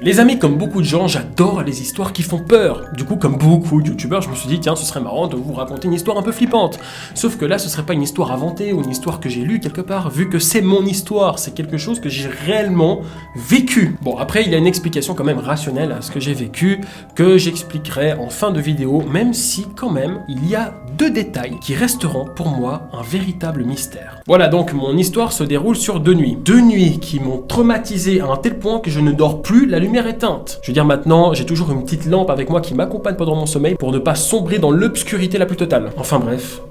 Les amis, comme beaucoup de gens, j'adore les histoires qui font peur. Du coup, comme beaucoup de youtubeurs, je me suis dit, tiens, ce serait marrant de vous raconter une histoire un peu flippante. Sauf que là, ce serait pas une histoire inventée ou une histoire que j'ai lue quelque part, vu que c'est mon histoire, c'est quelque chose que j'ai réellement vécu. Bon, après, il y a une explication quand même rationnelle à ce que j'ai vécu, que j'expliquerai en fin de vidéo, même si, quand même, il y a 2 détails qui resteront pour moi un véritable mystère. Voilà, donc mon histoire se déroule sur 2 nuits. 2 nuits qui m'ont traumatisé à un tel point que je ne dors plus la lumière éteinte. Je veux dire, maintenant, j'ai toujours une petite lampe avec moi qui m'accompagne pendant mon sommeil pour ne pas sombrer dans l'obscurité la plus totale. Enfin bref,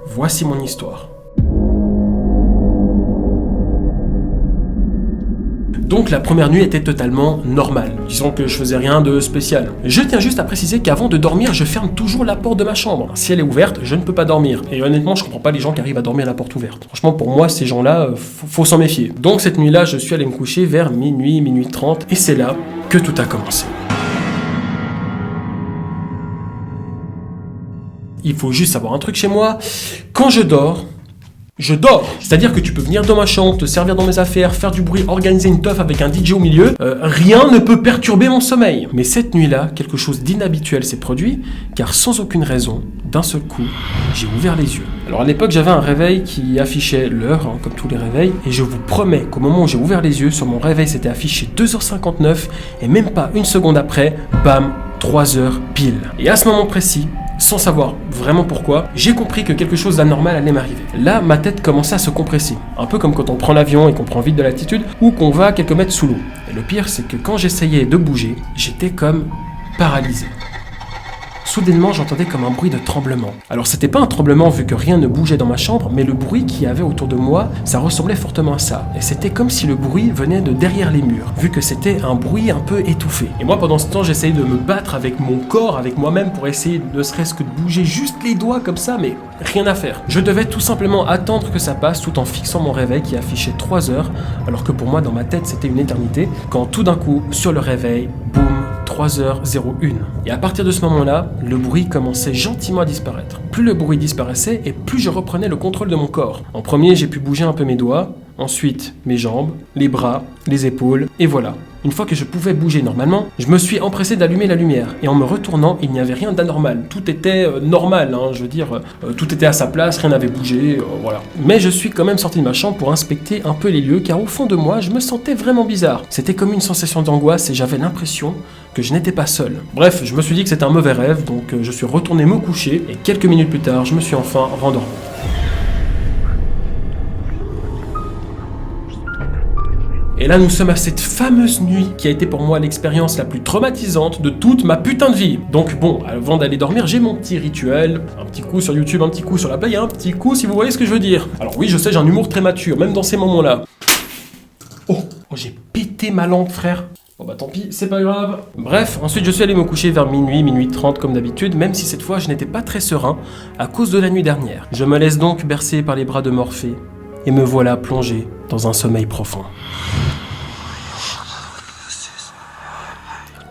voici mon histoire. Donc la première nuit était totalement normale. Disons que je faisais rien de spécial. Je tiens juste à préciser qu'avant de dormir, je ferme toujours la porte de ma chambre. Si elle est ouverte, je ne peux pas dormir. Et honnêtement, je comprends pas les gens qui arrivent à dormir la porte ouverte. Franchement, pour moi, ces gens-là, faut s'en méfier. Donc cette nuit-là, je suis allé me coucher vers minuit, minuit 30, et c'est là que tout a commencé. Il faut juste savoir un truc chez moi. Quand je dors, je dors. C'est-à-dire que tu peux venir dans ma chambre, te servir dans mes affaires, faire du bruit, organiser une teuf avec un DJ au milieu. Rien ne peut perturber mon sommeil. Mais cette nuit-là, quelque chose d'inhabituel s'est produit, car sans aucune raison, d'un seul coup, j'ai ouvert les yeux. Alors à l'époque, j'avais un réveil qui affichait l'heure, comme tous les réveils, et je vous promets qu'au moment où j'ai ouvert les yeux, sur mon réveil, c'était affiché 2h59, et même pas une seconde après, bam, 3h pile. Et à ce moment précis, sans savoir vraiment pourquoi, j'ai compris que quelque chose d'anormal allait m'arriver. Là, ma tête commençait à se compresser. Un peu comme quand on prend l'avion et qu'on prend vite de l'altitude, ou qu'on va quelques mètres sous l'eau. Et le pire, c'est que quand j'essayais de bouger, j'étais comme paralysé. Soudainement, j'entendais comme un bruit de tremblement. Alors c'était pas un tremblement vu que rien ne bougeait dans ma chambre, mais le bruit qu'il y avait autour de moi, ça ressemblait fortement à ça. Et c'était comme si le bruit venait de derrière les murs, vu que c'était un bruit un peu étouffé. Et moi pendant ce temps, j'essayais de me battre avec mon corps, avec moi-même, pour essayer ne serait-ce que de bouger juste les doigts comme ça, mais rien à faire. Je devais tout simplement attendre que ça passe tout en fixant mon réveil qui affichait 3 heures, alors que pour moi dans ma tête c'était une éternité, quand tout d'un coup, sur le réveil, boum, 3h01. Et à partir de ce moment-là, le bruit commençait gentiment à disparaître. Plus le bruit disparaissait et plus je reprenais le contrôle de mon corps. En premier, j'ai pu bouger un peu mes doigts, ensuite mes jambes, les bras, les épaules, et voilà. Une fois que je pouvais bouger normalement, je me suis empressé d'allumer la lumière. Et en me retournant, il n'y avait rien d'anormal. Tout était normal, je veux dire, tout était à sa place, rien n'avait bougé, voilà. Mais je suis quand même sorti de ma chambre pour inspecter un peu les lieux, car au fond de moi, je me sentais vraiment bizarre. C'était comme une sensation d'angoisse et j'avais l'impression que je n'étais pas seul. Bref, je me suis dit que c'était un mauvais rêve, donc je suis retourné me coucher, et quelques minutes plus tard, je me suis enfin rendormi. Et là, nous sommes à cette fameuse nuit qui a été pour moi l'expérience la plus traumatisante de toute ma putain de vie. Donc bon, avant d'aller dormir, j'ai mon petit rituel. Un petit coup sur YouTube, un petit coup sur la play, un petit coup si vous voyez ce que je veux dire. Alors oui, je sais, j'ai un humour très mature, même dans ces moments-là. Oh, j'ai pété ma lampe, frère. Bon bah tant pis, c'est pas grave. Bref, ensuite je suis allé me coucher vers minuit, minuit 30 comme d'habitude, même si cette fois je n'étais pas très serein à cause de la nuit dernière. Je me laisse donc bercer par les bras de Morphée et me voilà plongé dans un sommeil profond.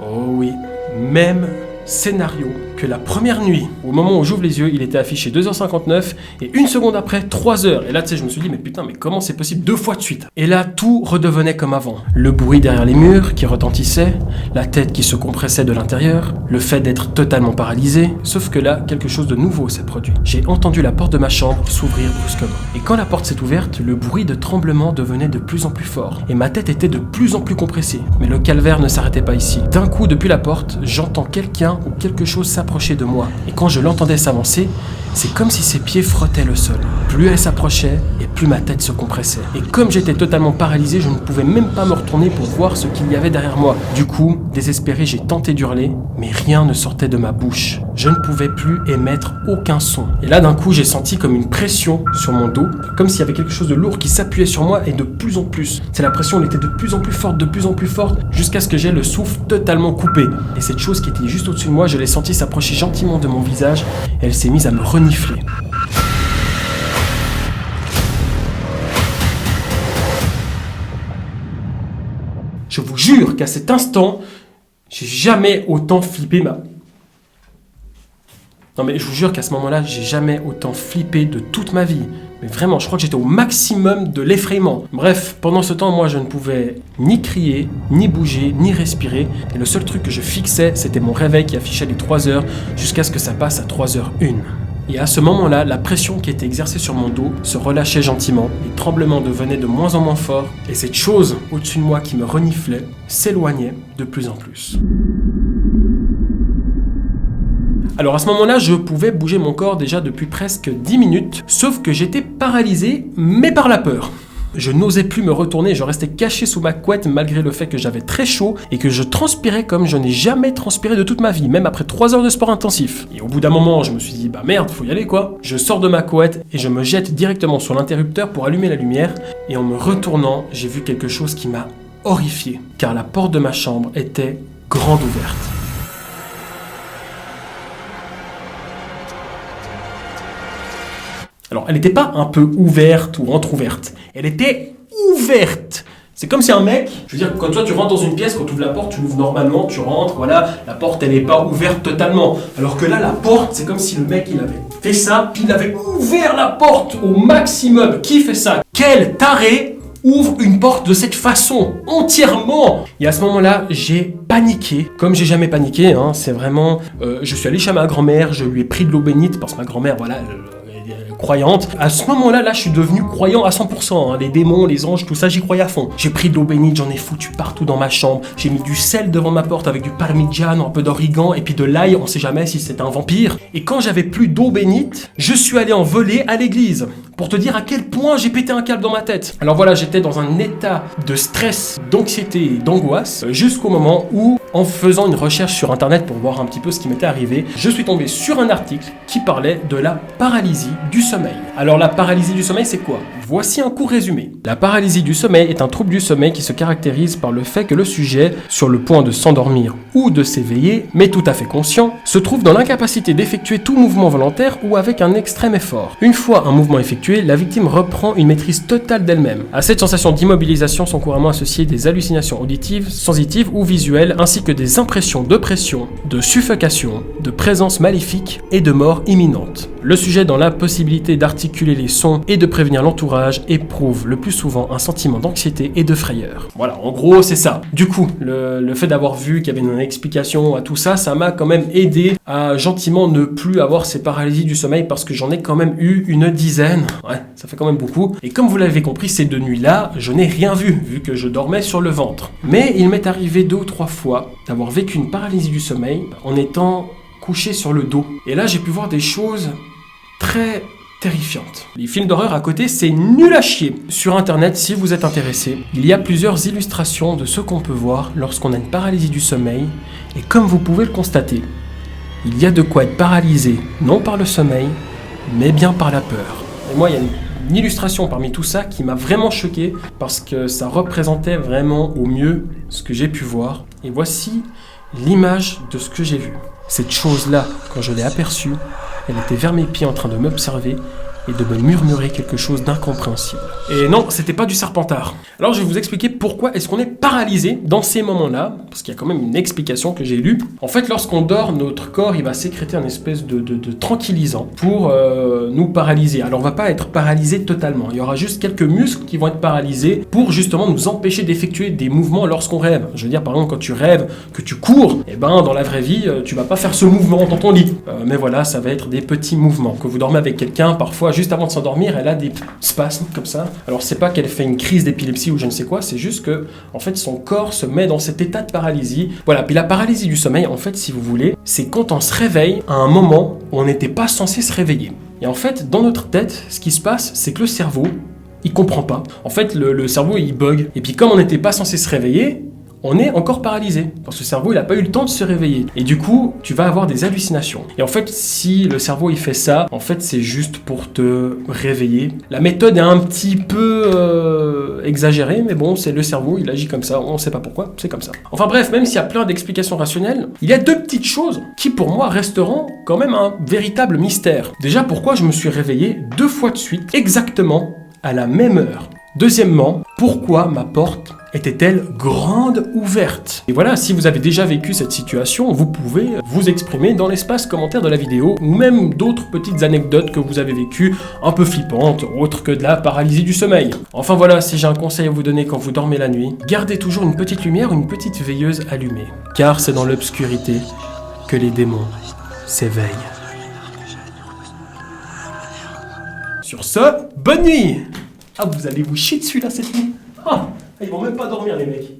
Oh oui, même scénario que la première nuit. Au moment où j'ouvre les yeux, il était affiché 2h59 et une seconde après 3h. Et là, tu sais, je me suis dit, mais putain, mais comment c'est possible 2 fois de suite? Et là, tout redevenait comme avant. Le bruit derrière les murs qui retentissait, la tête qui se compressait de l'intérieur, le fait d'être totalement paralysé. Sauf que là, quelque chose de nouveau s'est produit. J'ai entendu la porte de ma chambre s'ouvrir brusquement. Et quand la porte s'est ouverte, le bruit de tremblement devenait de plus en plus fort. Et ma tête était de plus en plus compressée. Mais le calvaire ne s'arrêtait pas ici. D'un coup, depuis la porte, j'entends quelqu'un ou quelque chose s'approcher de moi. Et quand je l'entendais s'avancer, c'est comme si ses pieds frottaient le sol. Plus elle s'approchait, et plus ma tête se compressait. Et comme j'étais totalement paralysé, je ne pouvais même pas me retourner pour voir ce qu'il y avait derrière moi. Du coup, désespéré, j'ai tenté d'hurler, mais rien ne sortait de ma bouche. Je ne pouvais plus émettre aucun son. Et là, d'un coup, j'ai senti comme une pression sur mon dos, comme s'il y avait quelque chose de lourd qui s'appuyait sur moi, et de plus en plus. C'est la pression, elle était de plus en plus forte, jusqu'à ce que j'ai le souffle totalement coupé. Et cette chose qui était juste au-dessus de moi, je l'ai sentie s'approcher gentiment de mon visage, et elle s'est mise à me renifler. Je vous jure qu'à cet instant, j'ai jamais autant flippé Non mais je vous jure qu'à ce moment-là, j'ai jamais autant flippé de toute ma vie. Mais vraiment, je crois que j'étais au maximum de l'effrayement. Bref, pendant ce temps, moi, je ne pouvais ni crier, ni bouger, ni respirer. Et le seul truc que je fixais, c'était mon réveil qui affichait les 3 heures jusqu'à ce que ça passe à 3h01. Et à ce moment-là, la pression qui était exercée sur mon dos se relâchait gentiment, les tremblements devenaient de moins en moins forts, et cette chose au-dessus de moi qui me reniflait s'éloignait de plus en plus. Alors à ce moment-là, je pouvais bouger mon corps déjà depuis presque 10 minutes, sauf que j'étais paralysé, mais par la peur. Je n'osais plus me retourner, je restais caché sous ma couette malgré le fait que j'avais très chaud et que je transpirais comme je n'ai jamais transpiré de toute ma vie, même après 3 heures de sport intensif. Et au bout d'un moment, je me suis dit, bah merde, faut y aller quoi. Je sors de ma couette et je me jette directement sur l'interrupteur pour allumer la lumière, et en me retournant, j'ai vu quelque chose qui m'a horrifié, car la porte de ma chambre était grande ouverte. Alors, elle n'était pas un peu ouverte ou entrouverte, elle était ouverte. C'est comme si un mec, je veux dire, quand toi tu rentres dans une pièce, quand tu ouvres la porte, tu l'ouvres normalement, tu rentres, voilà, la porte elle n'est pas ouverte totalement. Alors que là, la porte, c'est comme si le mec il avait fait ça, puis il avait ouvert la porte au maximum. Qui fait ça? Quel taré ouvre une porte de cette façon, entièrement? Et à ce moment-là, j'ai paniqué, comme j'ai jamais paniqué, hein, c'est vraiment... je suis allé chez ma grand-mère, je lui ai pris de l'eau bénite, parce que ma grand-mère, voilà... croyante. À ce moment-là, je suis devenu croyant à 100%. Hein. Les démons, les anges, tout ça, j'y croyais à fond. J'ai pris de l'eau bénite, j'en ai foutu partout dans ma chambre. J'ai mis du sel devant ma porte avec du parmigiano, un peu d'origan et puis de l'ail. On sait jamais si c'est un vampire. Et quand j'avais plus d'eau bénite, je suis allé en voler à l'église. Pour te dire à quel point j'ai pété un câble dans ma tête. Alors voilà, j'étais dans un état de stress, d'anxiété et d'angoisse jusqu'au moment où, en faisant une recherche sur internet pour voir un petit peu ce qui m'était arrivé, je suis tombé sur un article qui parlait de la paralysie du sommeil. Alors la paralysie du sommeil, c'est quoi? Voici un court résumé. La paralysie du sommeil est un trouble du sommeil qui se caractérise par le fait que le sujet, sur le point de s'endormir ou de s'éveiller, mais tout à fait conscient, se trouve dans l'incapacité d'effectuer tout mouvement volontaire ou avec un extrême effort. Une fois un mouvement effectué, la victime reprend une maîtrise totale d'elle-même. À cette sensation d'immobilisation sont couramment associées des hallucinations auditives, sensitives ou visuelles, ainsi que des impressions de pression, de suffocation, de présence maléfique et de mort imminente. Le sujet, dans l'impossibilité d'articuler les sons et de prévenir l'entourage, éprouve le plus souvent un sentiment d'anxiété et de frayeur. Voilà, en gros, c'est ça. Du coup, le fait d'avoir vu qu'il y avait une explication à tout ça, ça m'a quand même aidé à gentiment ne plus avoir ces paralysies du sommeil, parce que j'en ai quand même eu une dizaine. Ouais, ça fait quand même beaucoup. Et comme vous l'avez compris, ces 2 nuits-là, je n'ai rien vu que je dormais sur le ventre. Mais il m'est arrivé 2 ou 3 fois d'avoir vécu une paralysie du sommeil en étant couché sur le dos. Et là, j'ai pu voir des choses très terrifiantes. Les films d'horreur à côté, c'est nul à chier. Sur internet, si vous êtes intéressé, il y a plusieurs illustrations de ce qu'on peut voir lorsqu'on a une paralysie du sommeil. Et comme vous pouvez le constater, il y a de quoi être paralysé, non par le sommeil, mais bien par la peur. Et moi, il y a une illustration parmi tout ça qui m'a vraiment choqué, parce que ça représentait vraiment au mieux ce que j'ai pu voir. Et voici l'image de ce que j'ai vu. Cette chose-là, quand je l'ai aperçue, elle était vers mes pieds en train de m'observer et de me murmurer quelque chose d'incompréhensible. Et non, c'était pas du Serpentard. Alors je vais vous expliquer pourquoi est-ce qu'on est paralysé dans ces moments-là, parce qu'il y a quand même une explication que j'ai lue. En fait, lorsqu'on dort, notre corps il va sécréter un espèce de tranquillisant pour nous paralyser. Alors on va pas être paralysé totalement, il y aura juste quelques muscles qui vont être paralysés pour justement nous empêcher d'effectuer des mouvements lorsqu'on rêve. Je veux dire, par exemple, quand tu rêves que tu cours, et ben dans la vraie vie, tu vas pas faire ce mouvement dans ton lit. Mais voilà, ça va être des petits mouvements. Que vous dormez avec quelqu'un, parfois juste avant de s'endormir, elle a des spasmes comme ça. Alors c'est pas qu'elle fait une crise d'épilepsie ou je ne sais quoi, c'est juste que en fait son corps se met dans cet état de paralysie. Voilà, puis la paralysie du sommeil, en fait, si vous voulez, c'est quand on se réveille à un moment où on n'était pas censé se réveiller. Et en fait, dans notre tête, ce qui se passe, c'est que le cerveau, il comprend pas. En fait, le cerveau, il bug. Et puis comme on n'était pas censé se réveiller, on est encore paralysé, parce que le cerveau il n'a pas eu le temps de se réveiller. Et du coup, tu vas avoir des hallucinations. Et en fait, si le cerveau il fait ça, en fait c'est juste pour te réveiller. La méthode est un petit peu exagérée, mais bon, c'est le cerveau, il agit comme ça, on ne sait pas pourquoi, c'est comme ça. Enfin bref, même s'il y a plein d'explications rationnelles, il y a 2 petites choses qui pour moi resteront quand même un véritable mystère. Déjà, pourquoi je me suis réveillé 2 fois de suite, exactement à la même heure. Deuxièmement, pourquoi ma porte était-elle grande ouverte? Et voilà, si vous avez déjà vécu cette situation, vous pouvez vous exprimer dans l'espace commentaire de la vidéo, ou même d'autres petites anecdotes que vous avez vécues, un peu flippantes, autres que de la paralysie du sommeil. Enfin voilà, si j'ai un conseil à vous donner quand vous dormez la nuit, gardez toujours une petite lumière, une petite veilleuse allumée. Car c'est dans l'obscurité que les démons s'éveillent. Sur ce, bonne nuit! Ah, vous allez vous chier dessus là cette nuit? Ah, ils vont même pas dormir les mecs.